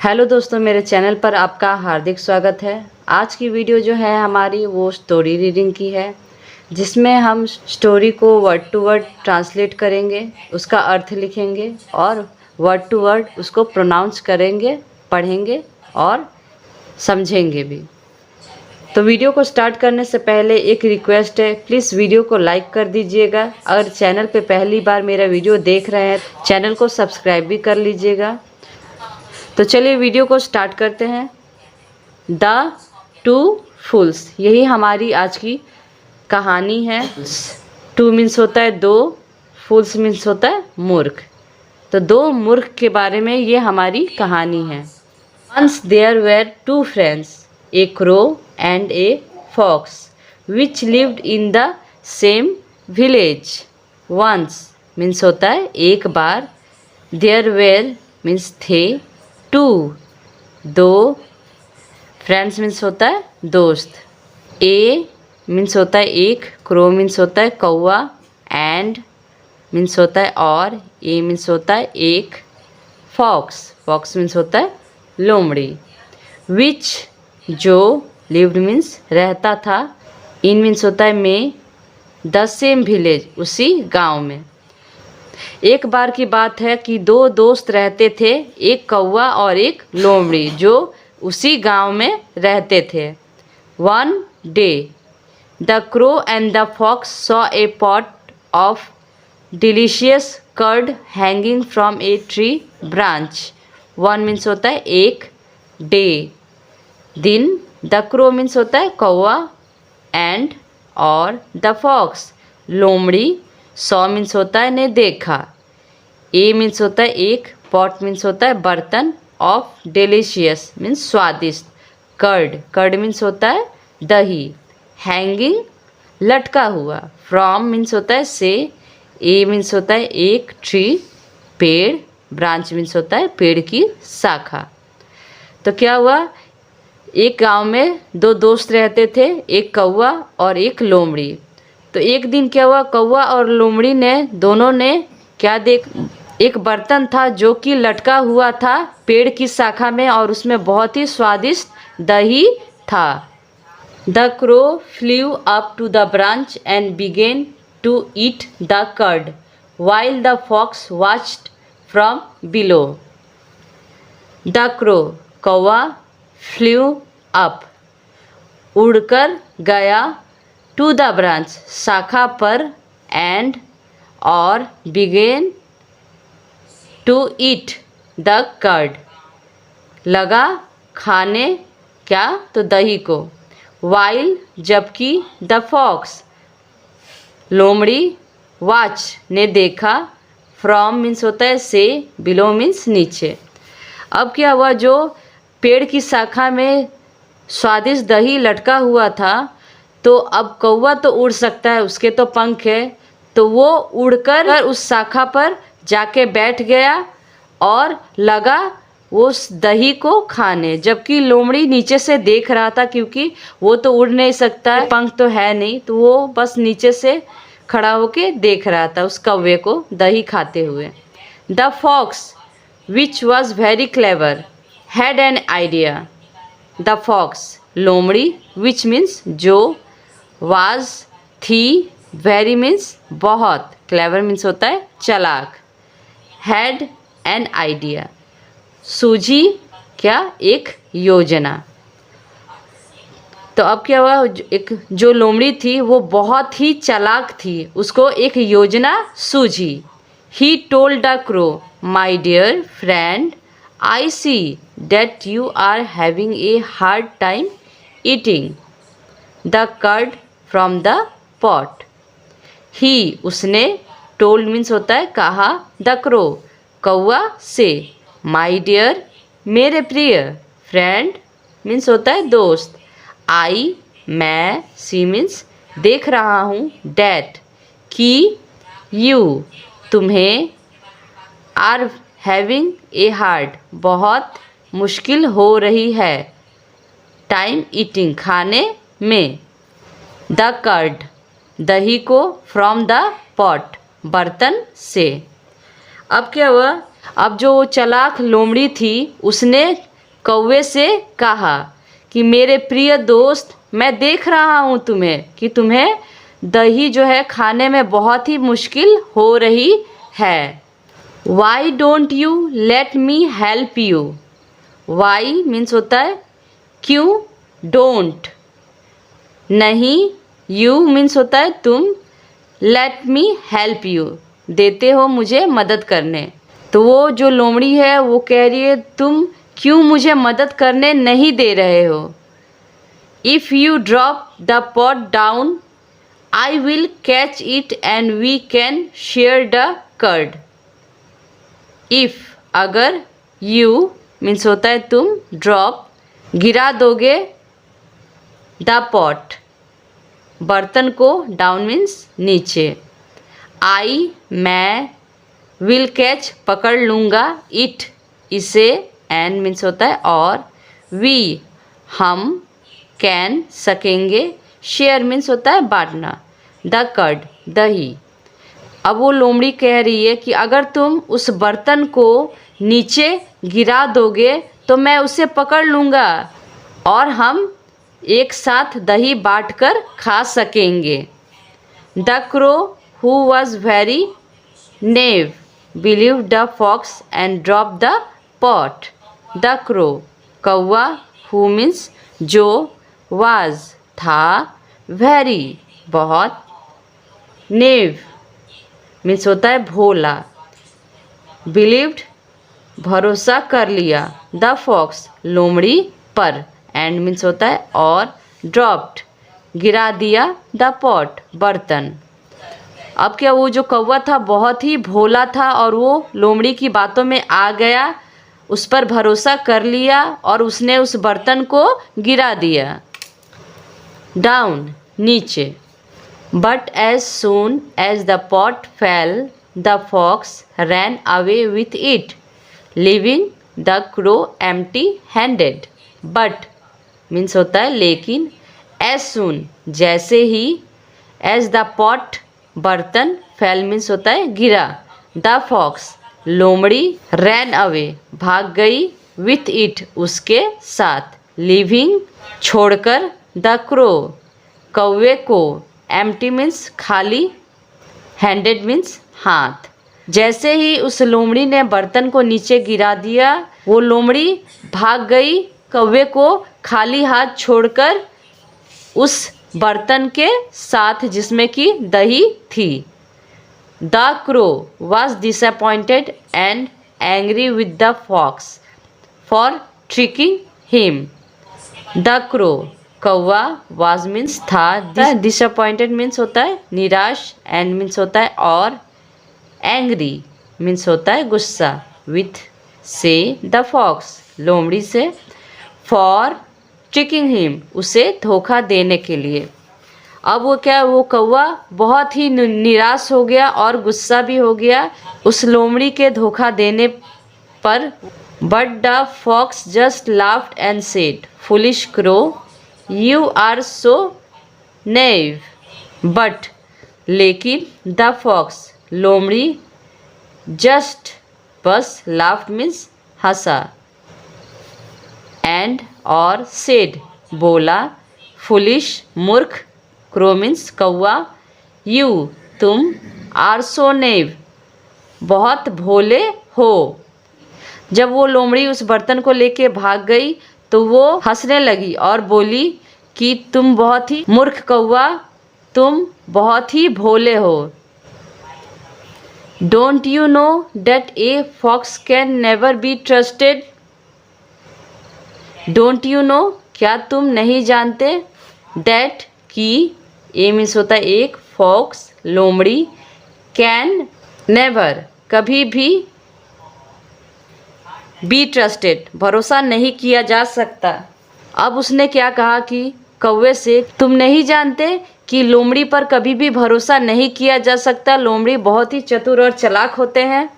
Hello दोस्तों, मेरे channel पर आपका हार्दिक स्वागत है। आज की वीडियो जो है हमारी वो स्टोरी रीडिंग की है, जिसमें हम स्टोरी को वर्ड टू वर्ड ट्रांसलेट करेंगे, उसका अर्थ लिखेंगे और वर्ड टू वर्ड उसको प्रोनाउंस करेंगे, पढ़ेंगे और समझेंगे भी। तो वीडियो को स्टार्ट करने से पहले एक रिक्वेस्ट है, प्लीज़ वीडियो को लाइक कर दीजिएगा। अगर चैनल पे पहली बार मेरा वीडियो देख रहे हैं चैनल को सब्सक्राइब भी कर लीजिएगा। तो चलिए वीडियो को स्टार्ट करते हैं। द टू फूल्स, यही हमारी आज की कहानी है। टू मीन्स होता है दो, फूल्स मीन्स होता है मूर्ख। तो दो मूर्ख के बारे में ये हमारी कहानी है। Once there were two friends, a crow and a fox, which lived in the same village. Once means होता है एक बार, देयर वेर मीन्स थे, टू दो, फ्रेंड्स मीन्स होता है दोस्त, ए मीन्स होता है एक, क्रो मीन्स होता है कौवा, एंड मीन्स होता है और, ए मीन्स होता है एक, फॉक्स फॉक्स मीन्स होता है लोमड़ी, विच जो, लिव्ड मीन्स रहता था, इन मीन्स होता है में, द सेम विलेज उसी गांव में। एक बार की बात है कि दो दोस्त रहते थे, एक कौवा और एक लोमड़ी, जो उसी गांव में रहते थे। One day the crow and the fox saw a pot of delicious curd hanging from a tree branch. One means होता है एक, डे दिन, द क्रो मीन्स होता है कौवा, एंड और, द फॉक्स लोमड़ी, सॉ मीन्स होता है ने देखा, ए मीन्स होता है एक, पॉट मीन्स होता है बर्तन, ऑफ डिलीशियस मीन्स स्वादिष्ट, कर्ड कर्ड मीन्स होता है दही, हैंगिंग लटका हुआ, फ्रॉम मीन्स होता है से, ए मीन्स होता है एक, ट्री पेड़, ब्रांच मीन्स होता है पेड़ की शाखा। तो क्या हुआ, एक गांव में दो दोस्त रहते थे, एक कौवा और एक लोमड़ी। तो एक दिन क्या हुआ, कौवा और लोमड़ी ने दोनों ने क्या एक बर्तन था जो कि लटका हुआ था पेड़ की शाखा में, और उसमें बहुत ही स्वादिष्ट दही था। The crow flew up to the branch and began to eat the curd while the fox watched from below. The crow कौवा, फ्लेw अप उड़कर गया, टू द ब्रांच शाखा पर, एंड और, began to eat the curd लगा खाने क्या, तो दही को, वाइल जबकि, द फॉक्स लोमड़ी, वाच ने देखा, फ्रॉम मीन्स होता है से, बिलो मीन्स नीचे। अब क्या हुआ, जो पेड़ की शाखा में स्वादिष्ट दही लटका हुआ था, तो अब कौवा तो उड़ सकता है, उसके तो पंख है, तो वो उड़कर उस शाखा पर जाके बैठ गया और लगा उस दही को खाने, जबकि लोमड़ी नीचे से देख रहा था, क्योंकि वो तो उड़ नहीं सकता है, पंख तो है नहीं, तो वो बस नीचे से खड़ा होके देख रहा था उस कौवे को दही खाते हुए। The fox which was very clever had an idea. The fox लोमड़ी, विच मीन्स जो, वाज थी, वेरी मीन्स बहुत, क्लेवर मीन्स होता है चालाक, हैड एन आइडिया सूझी क्या, एक योजना। तो अब क्या हुआ, एक जो लोमड़ी थी वो बहुत ही चालाक थी, उसको एक योजना सूझी। He told the crow, my dear friend, I see that you are having a hard time eating the curd from the pot. He उसने, टोल्ड मीन्स होता है कहा, द क्रो कौवा से, माई डियर मेरे प्रिय, फ्रेंड मीन्स होता है दोस्त, आई मैं, सी मीन्स देख रहा हूँ, डैट कि, यू तुम्हें, आर हैविंग ए हार्ड बहुत मुश्किल हो रही है, टाइम ईटिंग खाने में, द कर्ड दही को, फ्रॉम द पॉट बर्तन से। अब क्या हुआ, अब जो चालाक लोमड़ी थी उसने कौवे से कहा कि मेरे प्रिय दोस्त, मैं देख रहा हूँ तुम्हें कि तुम्हें दही जो है खाने में बहुत ही मुश्किल हो रही है। Why don't you let me help you. Why means होता है क्यों, डोंट नहीं, यू मीन्स होता है तुम, लेट मी हेल्प यू देते हो मुझे मदद करने। तो वो जो लोमड़ी है वो कह रही है तुम क्यों मुझे मदद करने नहीं दे रहे हो। If you drop the pot down I will catch it and we can share the curd. If अगर, यू मीन्स होता है तुम, ड्रॉप गिरा दोगे, द पॉट बर्तन को, डाउन मीन्स नीचे, आई मैं, विल कैच पकड़ लूँगा, इट इसे, एंड मीन्स होता है और, वी हम, कैन सकेंगे, शेयर मीन्स होता है बांटना, द कर्ड दही। अब वो लोमड़ी कह रही है कि अगर तुम उस बर्तन को नीचे गिरा दोगे तो मैं उसे पकड़ लूँगा और हम एक साथ दही बांटकर खा सकेंगे। The crow who was very naive believe the fox and drop the pot. The crow कौवा, हु मीन्स जो, वाज था, वेरी बहुत, नेव मीन्स होता है भोला, बिलीव्ड भरोसा कर लिया, द फॉक्स लोमड़ी पर, एंड मीन्स होता है और, ड्रॉप्ड गिरा दिया, द पॉट बर्तन। अब क्या वो जो कौवा था बहुत ही भोला था और वो लोमड़ी की बातों में आ गया, उस पर भरोसा कर लिया और उसने उस बर्तन को गिरा दिया। डाउन नीचे, but as soon as the pot fell the fox ran away with it leaving the crow empty handed. But means होता है लेकिन, एज सून जैसे ही, एज द पॉट बर्तन, फेल मीन्स होता है गिरा, द फॉक्स लोमड़ी, रैन अवे भाग गई, विथ इट उसके साथ, लिविंग छोड़कर, द क्रो कौवे को, एम्प्टी मीन्स खाली, हैंडेड मीन्स हाथ। जैसे ही उस लोमड़ी ने बर्तन को नीचे गिरा दिया वो लोमड़ी भाग गई कौवे को खाली हाथ छोड़कर उस बर्तन के साथ जिसमें कि दही थी। The crow was disappointed and angry with the fox for tricking him. The crow कौवा, वाज मीन्स था, डिसअपॉइंटेड मीन्स होता है निराश, एंड मीन्स होता है और, एंग्री मीन्स होता है गुस्सा, विथ से, द फॉक्स लोमड़ी से, फॉर ट्रिकिंग हिम उसे धोखा देने के लिए। अब वो क्या, वो कौवा बहुत ही निराश हो गया और गुस्सा भी हो गया उस लोमड़ी के धोखा देने पर। But the fox just laughed and said, foolish crow you are so naive. But लेकिन, द फॉक्स लोमड़ी, जस्ट बस, लाफ्ड मीन्स हंसा, एंड और, सेड बोला, फुलिश मूर्ख, क्रो मीन्स कौवा, यू तुम, आर सो नेव बहुत भोले हो। जब वो लोमड़ी उस बर्तन को लेके भाग गई तो वो हंसने लगी और बोली कि तुम बहुत ही मूर्ख कौवा, तुम बहुत ही भोले हो। Don't you know that a fox can never be trusted. Don't you know क्या तुम नहीं जानते, दैट कि, ए मीन्स होता है एक, फॉक्स लोमड़ी, कैन नेवर कभी भी, बी ट्रस्टेड भरोसा नहीं किया जा सकता। अब उसने क्या कहा कि कौवे से, तुम नहीं जानते कि लोमड़ी पर कभी भी भरोसा नहीं किया जा सकता, लोमड़ी बहुत ही चतुर और चालाक होते हैं।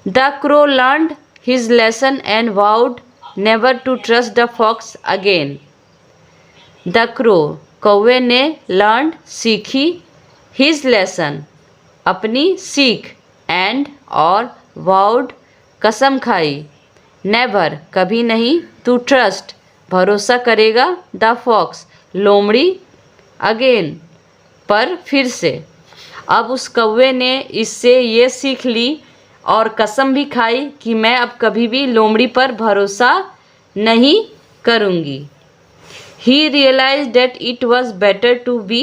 The crow learned his lesson and vowed never to trust the fox again. The crow कौवे ने, लर्न सीखी, हिज लेसन अपनी सीख, एंड और, वाउड कसम खाई, नेवर कभी नहीं, टू ट्रस्ट भरोसा करेगा, द फॉक्स लोमड़ी, अगेन पर फिर से। अब उस कौवे ने इससे ये सीख ली और कसम भी खाई कि मैं अब कभी भी लोमड़ी पर भरोसा नहीं करूँगी। He realise that it was better to be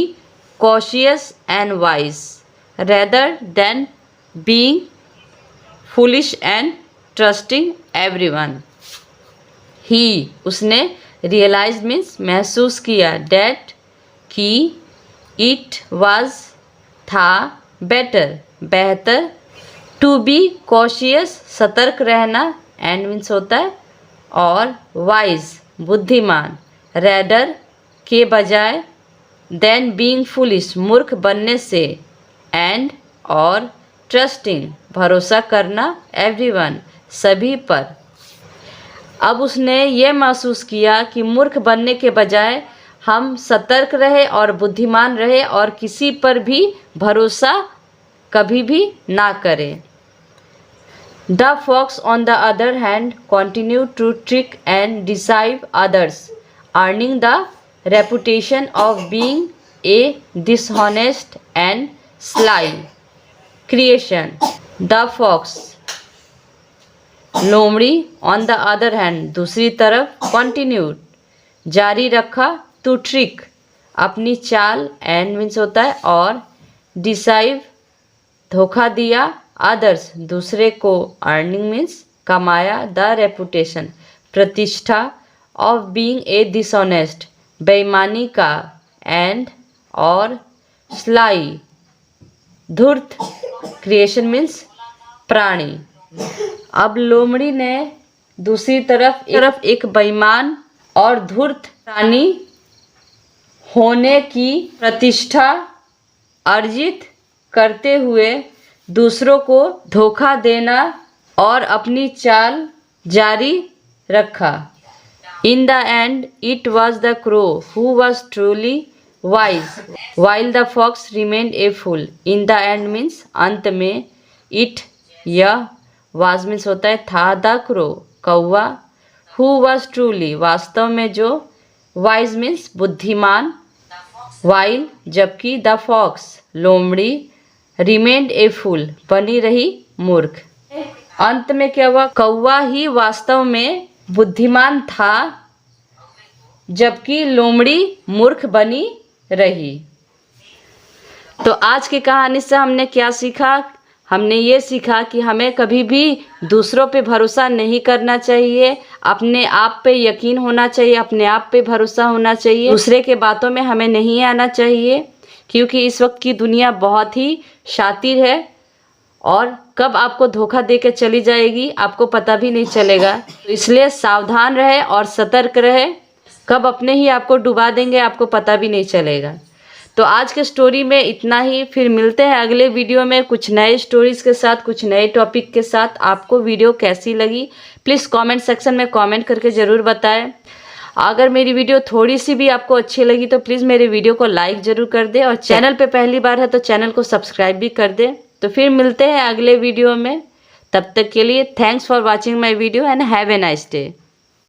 cautious and wise rather than being foolish and trusting everyone. He उसने रियलाइज मीन्स महसूस किया, डेट कि इट वाज था, बेटर बेहतर, टू बी कॉशियस सतर्क रहना, एंड मीन्स होता है और, वाइज बुद्धिमान, रेडर के बजाय, देन बीइंग फुलिश मूर्ख बनने से, एंड और, ट्रस्टिंग भरोसा करना, एवरीवन सभी पर। अब उसने ये महसूस किया कि मूर्ख बनने के बजाय हम सतर्क रहे और बुद्धिमान रहे और किसी पर भी भरोसा कभी भी ना करें। The fox on the other hand continue to trick and deceive others, earning the reputation of being a dishonest and sly creation. The fox लोमड़ी ऑन द अदर हैंड दूसरी तरफ, कंटिन्यूड जारी रखा, टू ट्रिक अपनी चाल, and means होता है और, डिसाइव धोखा दिया, अदर्स दूसरे को, अर्निंग मीन्स कमाया, द रेपुटेशन प्रतिष्ठा, ऑफ बीइंग ए डिसऑनेस्ट बेईमानी का, एंड और, स्लाई धूर्त क्रिएशन मीन्स प्राणी। अब लोमड़ी ने दूसरी तरफ एक बेईमान और धूर्त प्राणी होने की प्रतिष्ठा अर्जित करते हुए दूसरों को धोखा देना और अपनी चाल जारी रखा। In the end it was the crow who was truly wise while the fox remained a fool. In the end means अंत में, इट यह, वाज मीन्स होता है था, द क्रो कौवा, हु वॉज ट्रूली वास्तव में जो, वाइज मीन्स बुद्धिमान, वाइल जबकि, द फॉक्स लोमड़ी, रिमेन्ड ए फूल बनी रही मूर्ख। अंत में क्या हुआ, कौवा ही वास्तव में बुद्धिमान था जबकि लोमड़ी मूर्ख बनी रही। तो आज की कहानी से हमने क्या सीखा? हमने ये सीखा कि हमें कभी भी दूसरों पे भरोसा नहीं करना चाहिए, अपने आप पे यकीन होना चाहिए, अपने आप पे भरोसा होना चाहिए, दूसरे के बातों में हमें नहीं आना चाहिए, क्योंकि इस वक्त की दुनिया बहुत ही शातिर है और कब आपको धोखा दे के चली जाएगी आपको पता भी नहीं चलेगा। तो इसलिए सावधान रहे और सतर्क रहे, कब अपने ही आपको डुबा देंगे आपको पता भी नहीं चलेगा। तो आज के स्टोरी में इतना ही, फिर मिलते हैं अगले वीडियो में कुछ नए स्टोरीज़ के साथ, कुछ नए टॉपिक के साथ। आपको वीडियो कैसी लगी प्लीज़ कमेंट सेक्शन में कमेंट करके ज़रूर बताएं। अगर मेरी वीडियो थोड़ी सी भी आपको अच्छी लगी तो प्लीज़ मेरे वीडियो को लाइक ज़रूर कर दें और चैनल पे पहली बार है तो चैनल को सब्सक्राइब भी कर दें। तो फिर मिलते हैं अगले वीडियो में, तब तक के लिए thanks for watching my video and have a nice day.